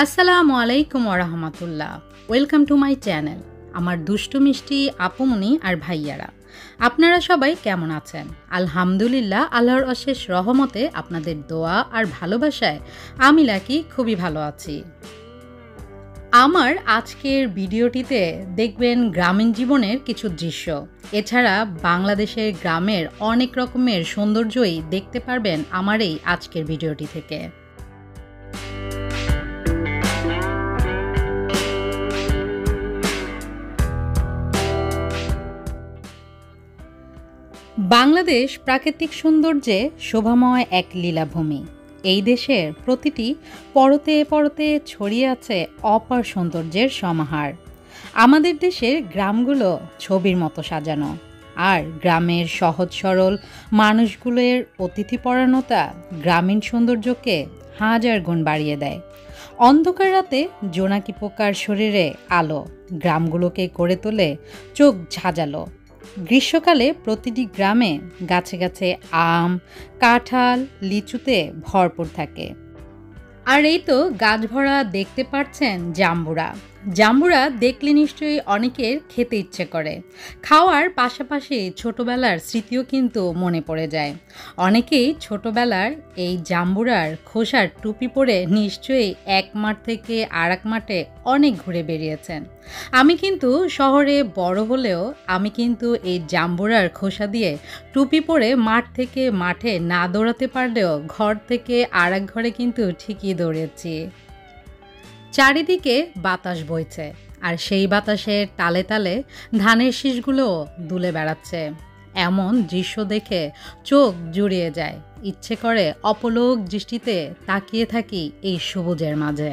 আসসালামু আলাইকুম ওরহমতুল্লাহ। Welcome to my channel. আমার দুষ্টু মিষ্টি আপুমনি আর ভাইয়ারা, আপনারা সবাই কেমন আছেন? আলহামদুলিল্লাহ, আল্লাহর অশেষ রহমতে আপনাদের দোয়া আর ভালোবাসায় আমি লাকি খুবই ভালো আছি। আমার আজকের ভিডিওটিতে দেখবেন গ্রামীণ জীবনের কিছু দৃশ্য। এছাড়া বাংলাদেশের গ্রামের অনেক রকমের সৌন্দর্যই দেখতে পারবেন আমার এই আজকের ভিডিওটি থেকে। বাংলাদেশ প্রাকৃতিক সৌন্দর্যে শোভাময় এক লীলাভূমি। এই দেশের প্রতিটি পরতে পরতে ছড়িয়ে আছে অপার সৌন্দর্যের সমাহার। আমাদের দেশের গ্রামগুলো ছবির মতো সাজানো, আর গ্রামের সহজ সরল মানুষগুলোর অতিথিপরায়ণতা গ্রামীণ সৌন্দর্যকে হাজার গুণ বাড়িয়ে দেয়। অন্ধকার রাতে জোনাকি পোকার শরীরে আলো গ্রামগুলোকে করে তোলে চোখ ঝাঁঝালো। গ্রীষ্মকালে প্রতিটি গ্রামে গাছে গাছে আম, কাঁঠাল, লিচুতে ভরপুর থাকে। আর এই তো গাছ ভরা দেখতে পাচ্ছেন জাম্বুরা। জাম্বুরা দেখলে নিশ্চয়ই অনেকের খেতে ইচ্ছে করে। খাওয়ার পাশাপাশি ছোটবেলার স্মৃতিও কিন্তু মনে পড়ে যায়। অনেকেই ছোটবেলার এই জাম্বুরার খোসার টুপি পরে নিশ্চয়ই এক মাঠ থেকে আর এক মাঠে অনেক ঘুরে বেরিয়েছেন। আমি কিন্তু শহরে বড় হলেও আমি কিন্তু এই জাম্বুরার খোসা দিয়ে টুপি পরে মাঠ থেকে মাঠে না দৌড়াতে পারলেও ঘর থেকে আর এক ঘরে কিন্তু ঠিকই দৌড়েছি। চারিদিকে বাতাস বইছে, আর সেই বাতাসের তালে তালে ধানের শীষগুলোও দুলে বেড়াচ্ছে। এমন দৃশ্য দেখে চোখ জুড়িয়ে যায়, ইচ্ছে করে অপলক দৃষ্টিতে তাকিয়ে থাকি এই সবুজের মাঝে।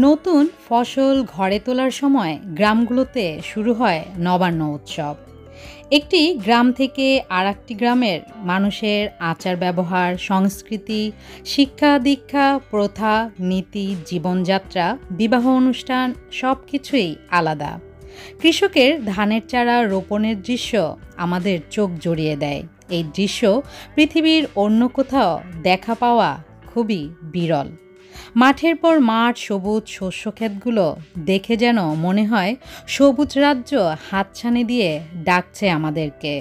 নতুন ফসল ঘরে তোলার সময় গ্রামগুলোতে শুরু হয় নবান্ন উৎসব। একটি গ্রাম থেকে আর একটি গ্রামের মানুষের আচার ব্যবহার, সংস্কৃতি, শিক্ষা দীক্ষা, প্রথা, নীতি, জীবনযাত্রা, বিবাহ অনুষ্ঠান সব কিছুই আলাদা। কৃষকের ধানের চারা রোপণের দৃশ্য আমাদের চোখ জড়িয়ে দেয়। এই দৃশ্য পৃথিবীর অন্য কোথাও দেখা পাওয়া খুবই বিরল। মাঠের পর মাঠ, সবুজ শস্যক্ষেতগুলো দেখে যেন মনে হয় সবুজ রাজ্য হাতছানি দিয়ে ডাকছে আমাদেরকে।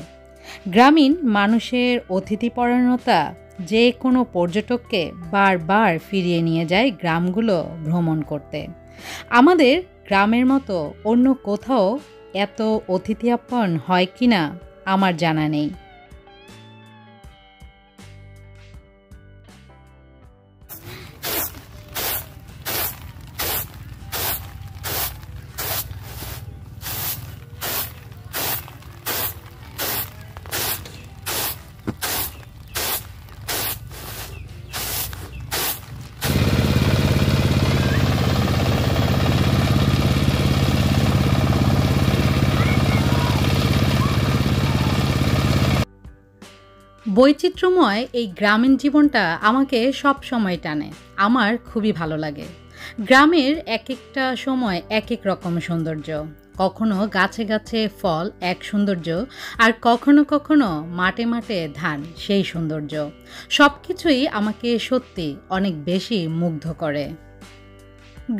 গ্রামীণ মানুষের অতিথিপরায়ণতা যে কোনো পর্যটককে বারবার ফিরিয়ে নিয়ে যায় গ্রামগুলো ভ্রমণ করতে। আমাদের গ্রামের মতো অন্য কোথাও এত অতিথি আপ্যায়ন হয় কিনা আমার জানা নেই। বৈচিত্র্যময় এই গ্রামীণ জীবনটা আমাকে সব সময় টানে। আমার খুবই ভালো লাগে। গ্রামের এক একটা সময় এক এক রকম সৌন্দর্য। কখনো গাছে গাছে ফল, এক সৌন্দর্য, আর কখনো কখনো মাঠে মাঠে ধান, সেই সৌন্দর্য। সব কিছুই আমাকে সত্যি অনেক বেশি মুগ্ধ করে।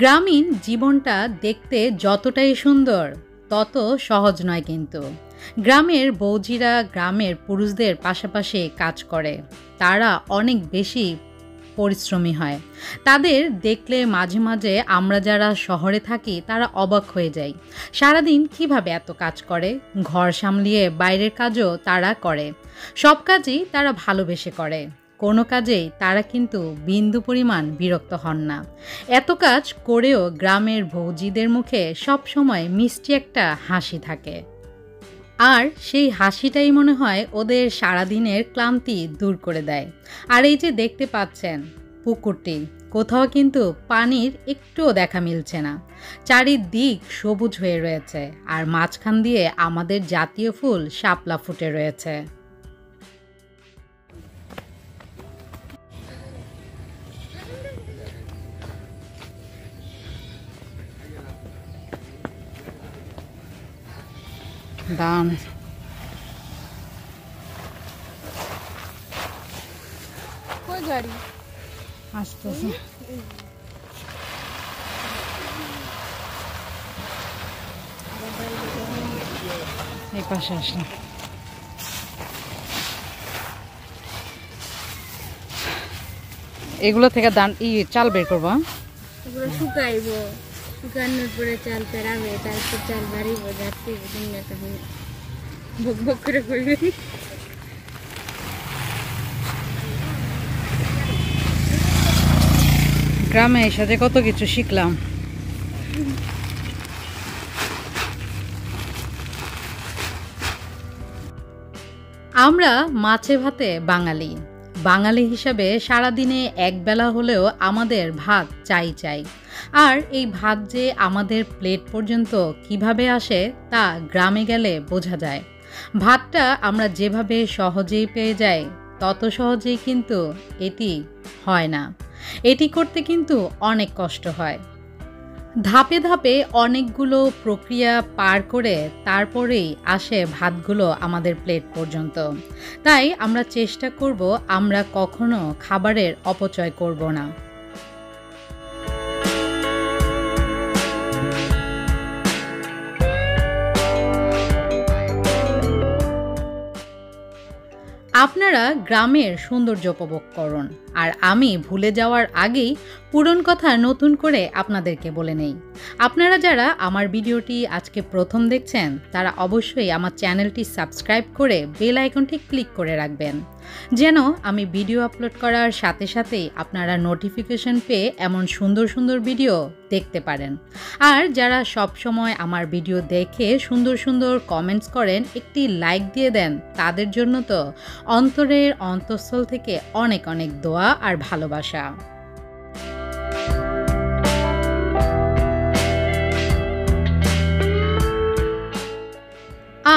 গ্রামীণ জীবনটা দেখতে যতটাই সুন্দর তত সহজ নয় কিন্তু। গ্রামের বৌজিরা গ্রামের পুরুষদের পাশাপাশি কাজ করে। তারা অনেক বেশি পরিশ্রমী হয়। তাদের দেখলে মাঝে মাঝে আমরা যারা শহরে থাকি তারা অবাক হয়ে যাই। সারাদিন কিভাবে এত কাজ করে, ঘর সামলিয়ে বাইরের কাজও তারা করে। সব কাজই তারা ভালোবেসে করে। কোনো কাজেই তারা কিন্তু বিন্দু পরিমাণ বিরক্ত হন না। এত কাজ করেও গ্রামের ভৌজিদের মুখে সবসময় মিষ্টি একটা হাসি থাকে। আর সেই হাসিটাই মনে হয় ওদের সারাদিনের ক্লান্তি দূর করে দেয়। আর এই যে দেখতে পাচ্ছেন পুকুরটি, কোথাও কিন্তু পানির একটুও দেখা মিলছে না। চারিদিক সবুজ হয়ে রয়েছে, আর মাঝখান দিয়ে আমাদের জাতীয় ফুল শাপলা ফুটে রয়েছে। দান গাড়ি আসতেছে। এই পাশে আসলাম। এগুলো থেকে চাল বের করবো। এগুলো শুকাইব, শুকানোর পরে চাল পেরাবে, তারপর চাল বাড়িব, যাচ্ছে ভোগ ভোগ করে করবে। গ্রামে এসে যে কত কিছু শিখলাম। আমরা মাছে ভাতে বাঙালি। বাঙালি হিসাবে সারাদিনে একবেলা হলেও আমাদের ভাত চাই চাই। আর এই ভাত যে আমাদের প্লেট পর্যন্ত কিভাবে আসে তা গ্রামে গেলে বোঝা যায়। ভাতটা আমরা যেভাবে সহজেই পেয়ে যাই, তত সহজেই কিন্তু এটি হয় না। এটি করতে কিন্তু অনেক কষ্ট হয়। ধাপে ধাপে অনেকগুলো প্রক্রিয়া পার করে তারপরেই আসে ভাতগুলো আমাদের প্লেট পর্যন্ত। তাই আমরা চেষ্টা করব আমরা কখনো খাবারের অপচয় করব না। আপনারা গ্রামের সৌন্দর্য উপভোগ করুন, আর আমি ভুলে যাওয়ার আগেই পুরনো কথা নতুন করে আপনাদেরকে বলে নেই। আপনারা যারা আমার ভিডিওটি আজকে প্রথম দেখছেন তারা অবশ্যই আমার চ্যানেলটি সাবস্ক্রাইব করে বেল আইকনটি ক্লিক করে রাখবেন, যেন আমি ভিডিও আপলোড করার সাথে সাথেই আপনারা নোটিফিকেশন পেয়ে এমন সুন্দর সুন্দর ভিডিও দেখতে পারেন। আর যারা সব সময় আমার ভিডিও দেখে সুন্দর সুন্দর কমেন্টস করেন, একটি লাইক দিয়ে দেন, তাদের জন্য তো অন্তরের অন্তঃস্থল থেকে অনেক অনেক দোয়া আর ভালোবাসা।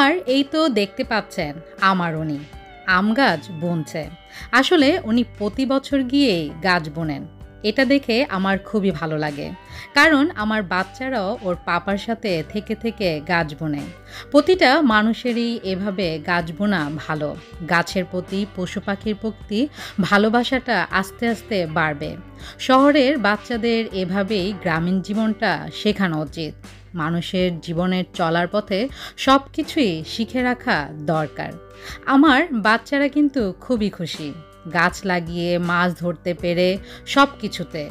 আর এই তো দেখতে পাচ্ছেন আমার উনি আম গাছ বুনছে। আসলে উনি প্রতি বছর গিয়েই গাছ বোনেন। এটা দেখে আমার খুবই ভালো লাগে, কারণ আমার বাচ্চারাও ওর পাপার সাথে থেকে থেকে গাছ বোনে। প্রতিটা মানুষেরই এভাবে গাছ বোনা ভালো। গাছের প্রতি, পশু পাখির প্রতি ভালোবাসাটা আস্তে আস্তে বাড়বে। শহরের বাচ্চাদের এভাবেই গ্রামীণ জীবনটা শেখানো উচিত। মানুষের জীবনের চলার পথে সব কিছুই শিখে রাখা দরকার। আমার বাচ্চারা কিন্তু খুবই খুশি গাছ লাগিয়ে, মাছ ধরতে পেরে, সব কিছুতে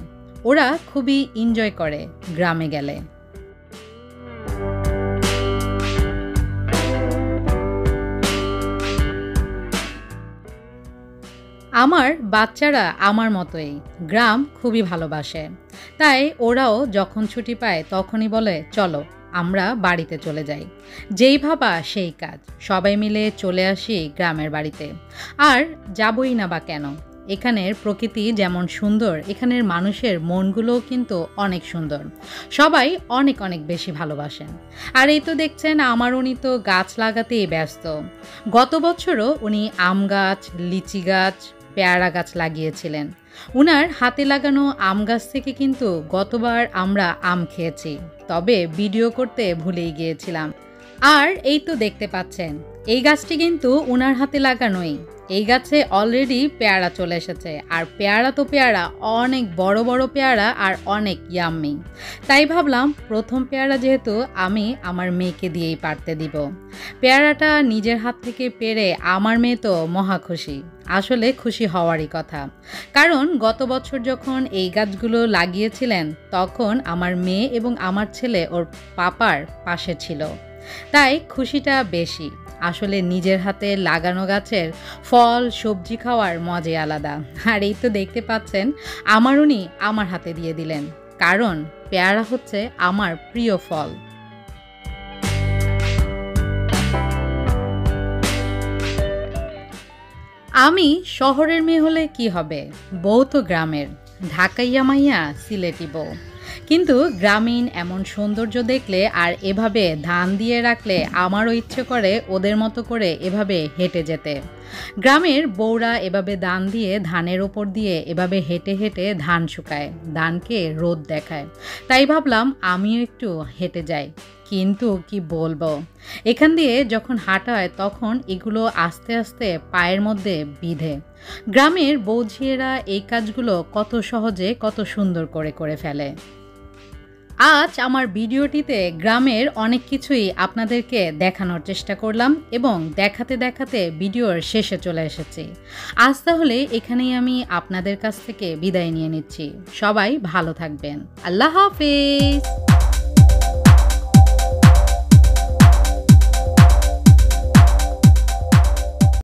ওরা খুবই এনজয় করে গ্রামে গেলে। আমার বাচ্চারা আমার মতোই গ্রাম খুবই ভালোবাসে। তাই ওরাও যখন ছুটি পায় তখনই বলে, চলো আমরা বাড়িতে চলে যাই। যেই ভাবা সেই কাজ, সবাই মিলে চলে আসি গ্রামের বাড়িতে। আর যাবই না বা কেন, এখানের প্রকৃতি যেমন সুন্দর, এখানের মানুষের মনগুলোও কিন্তু অনেক সুন্দর। সবাই অনেক অনেক বেশি ভালোবাসেন। আর এই তো দেখছেন আমার উনি তো গাছ লাগাতেই ব্যস্ত। গত বছরও উনি আম গাছ, লিচি গাছ, পেয়ারা গাছ লাগিয়েছিলেন। উনার হাতে লাগানো আম গাছ থেকে কিন্তু গতবার আমরা আম খেয়েছি, তবে ভিডিও করতে ভুলেই গিয়েছিলাম। আর এই তো দেখতে পাচ্ছেন এই গাছটি কিন্তু উনার হাতে লাগানোই। এই গাছে অলরেডি পেয়ারা চলে এসেছে, আর পেয়ারা তো পেয়ারা, অনেক বড় বড় পেয়ারা আর অনেক ইয়াম্মি। তাই ভাবলাম প্রথম পেয়ারা যেহেতু আমি আমার মেয়েকে দিয়েই পারতে দিব। পেয়ারাটা নিজের হাত থেকে পেরে আমার মেয়ে তো মহা খুশি। আসলে খুশি হওয়ারই কথা, কারণ গত বছর যখন এই গাছগুলো লাগিয়েছিলেন তখন আমার মেয়ে এবং আমার ছেলে ওর পাপার পাশে ছিল, তাই খুশিটা বেশি। আসলে নিজের হাতে লাগানো গাছের ফল সবজি খাওয়ার মজাই আলাদা। আর এই তো দেখতে পাচ্ছেন আমার উনি আমার হাতে দিয়ে দিলেন, কারণ পেয়ারা হচ্ছে আমার প্রিয় ফল। আমি শহরের মেয়ে হলে কি হবে, বউ তো গ্রামের, ঢাকাইয়া মাইয়া সিলেটি বউ। কিন্তু গ্রামীণ এমন সৌন্দর্য দেখলে আর এভাবে ধান দিয়ে রাখলে আমারও ইচ্ছে করে ওদের মতো করে এভাবে হেঁটে যেতে। গ্রামের বউরা এভাবে ধান দিয়ে ধানের ওপর দিয়ে এভাবে হেঁটে হেঁটে ধান শুকায়, ধানকে রোদ দেখায়। তাই ভাবলাম আমিও একটু হেঁটে যাই, কিন্তু কি বলবো, এখান দিয়ে যখন হাঁটা হয় তখন এগুলো আস্তে আস্তে পায়ের মধ্যে বিঁধে। গ্রামের বৌঝিয়েরা এই কাজগুলো কত সহজে কত সুন্দর করে করে ফেলে। আজ আমার ভিডিওটিতে গ্রামের অনেক কিছুই আপনাদেরকে দেখানোর চেষ্টা করলাম এবং দেখাতে দেখাতে ভিডিওর শেষে চলে এসেছি। আজ তাহলে এখানেই আমি আপনাদের কাছ থেকে বিদায় নিয়ে নিচ্ছি। সবাই ভালো থাকবেন। আল্লাহ হাফেজ।